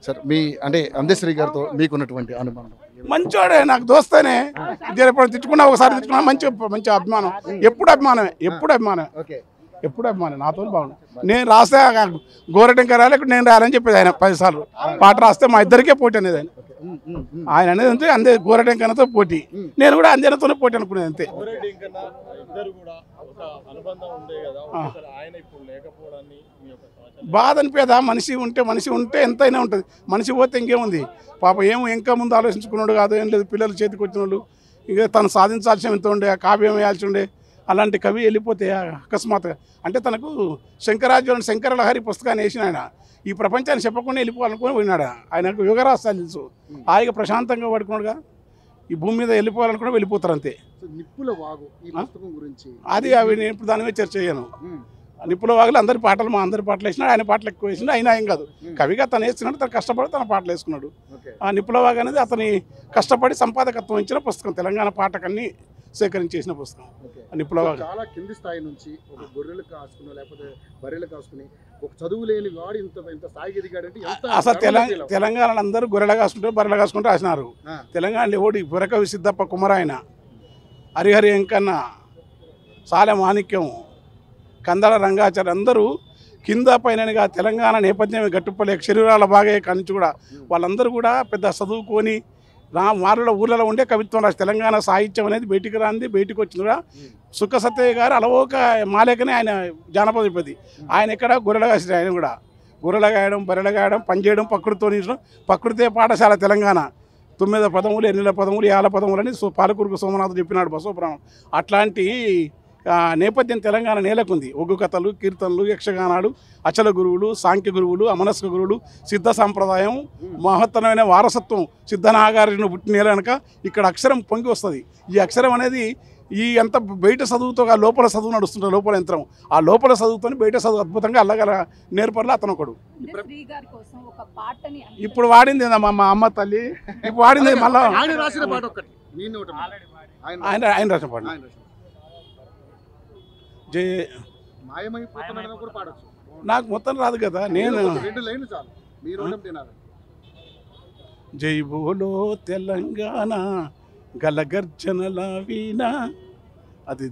Sir మీ అంటే అందశ్రీ గారితో మీకున్నటువంటి అనుబంధం? మంచోడే, నాకు దోస్తేనే. ఎప్పుడు తిట్టుకున్నా, ఒకసారి తిట్టుకున్నా, మంచి మంచి అభిమానం. ఎప్పుడు అభిమానమే, ఎప్పుడు అభిమానమే, ఎప్పుడు అభిమానం. నాతో బాగుంది. నేను రాస్తే గోరటంక రాలే, నేను రాయాలని చెప్పేది ఆయన 10 సార్లు. పాట రాస్తే మా ఇద్దరికే పోటీ అనేది ఆయన అనేది అంతే. అందే గోరటంకనతో పోటీ, నేను కూడా అంజనతోనే పోటీ అనుకునేది అంతే. బాధ అనిపేదా? మనిషి ఉంటే ఎంతైనా ఉంటుంది. మనిషి పోతే ఇంకేముంది పాప. ఇంకా ముందు ఆలోచించుకున్నాడు కాదు, ఏం లేదు. పిల్లలు చేతికి వచ్చిన వాళ్ళు ఇక తను సాధించాల్సిన ఎంత ఉండే, కావ్యం వేయాల్సి ఉండే. అలాంటి కవి వెళ్ళిపోతే అకస్మాత్తుగా అంటే తనకు శంకరాచార్యుని శంకరలహరి పుస్తకాన్ని వేసిన ఆయన ఈ ప్రపంచాన్ని చెప్పకుండా వెళ్ళిపోవాలనుకుని పోయినాడు. ఆయనకు యుగరాస్తాలు తెలుసు. హాయిగా ప్రశాంతంగా పడుకున్నాడుగా. ఈ భూమి మీద వెళ్ళిపోవాలనుకుని వెళ్ళిపోతారు అంతే. అది అవి నేను ఇప్పుడు దాని మీద చర్చ చేయను. నిప్పుల వాగులు అందరి పాటలు, మా అందరి పాటలు వేసినాడు. ఆయన పాటలు ఎక్కువ వేసినాడు. అయినా ఏం కాదు, కవిగా తను వేస్తున్నాడు. తను కష్టపడి తన పాటలు వేసుకున్నాడు. ఆ నిప్పుల వాగు అనేది అతని కష్టపడి సంపాదకత్వం ఇచ్చిన పుస్తకం. తెలంగాణ పాటకన్నీ సేకరించేసిన పుస్తకం నిప్పుల వాగు. చాలా కింది స్థాయి నుంచి ఒక గొర్రెలు కాసుకుని లేకపోతే బర్రెలు కాసుకుని ఒక చదువు లేని వాడు ఇంత స్థాయికి ఎదిగాడంటే అసలు తెలంగాణలో అందరూ గొర్రెలు కాసుకుంటారు, బర్రెలు కాసుకుంటూ రాసినారు. తెలంగాణలో ఓడి బురకవి సిద్ధప్ప, కుమరాయన, హరిహరి వెంకన్న, సాలె మాణిక్యం, కందల రంగాచార్య అందరూ కింద పైనగా తెలంగాణ నేపథ్యం గట్టుపల్లి శరీరాల బాగా కనించి కూడా వాళ్ళందరూ కూడా పెద్ద చదువుకొని మారుల ఊర్లలో ఉండే కవిత్వం రాసి తెలంగాణ సాహిత్యం అనేది బయటికి రాంది. బయటికి వచ్చింది కూడా సుఖ సత్యయ్య గారు అలవోక మాలేకనే ఆయన జానపదపతి. ఆయన ఎక్కడ గొర్రెల కాసిన, ఆయన కూడా గొర్రెల గాయడం, బర్రెల గాయడం, పనిచేయడం, ప్రకృతితో ప్రకృతే పాఠశాల తెలంగాణ 9 పదములు, 8 పదములు, 50 పదములు అని పాలకురుకు సోమనాథ్ చెప్పినాడు బసవపురాణం. అట్లాంటి నేపథ్యం తెలంగాణ నేలకుంది. ఒగ్గు కథలు, కీర్తనలు, యక్షగానాలు, అచల గురువులు, సాంఖ్య గురువులు, అమనస్క గురువులు, సిద్ధ సాంప్రదాయం, మహత్తరమైన వారసత్వం సిద్ధనాగార్జున పుట్టిన నేల కనుక ఇక్కడ అక్షరం పొంగి వస్తుంది. ఈ అక్షరం అనేది ఈ అంత బయట చదువుతో లోపల చదువు నడుస్తుంటుంది. లోపల యంత్రం, ఆ లోపల చదువుతో బయట చదువు అద్భుతంగా అల్లగల నేర్పర్లు అతను ఒకడు. ఇప్పుడు వాడింది మా అమ్మ తల్లి, ఇప్పుడు వాడింది మళ్ళీ ఆయన రాసిన పాట. నాకు మొత్తం రాదు కదా. నేను జై బోలో తెలంగాణ గలగర్జనల వీణ అది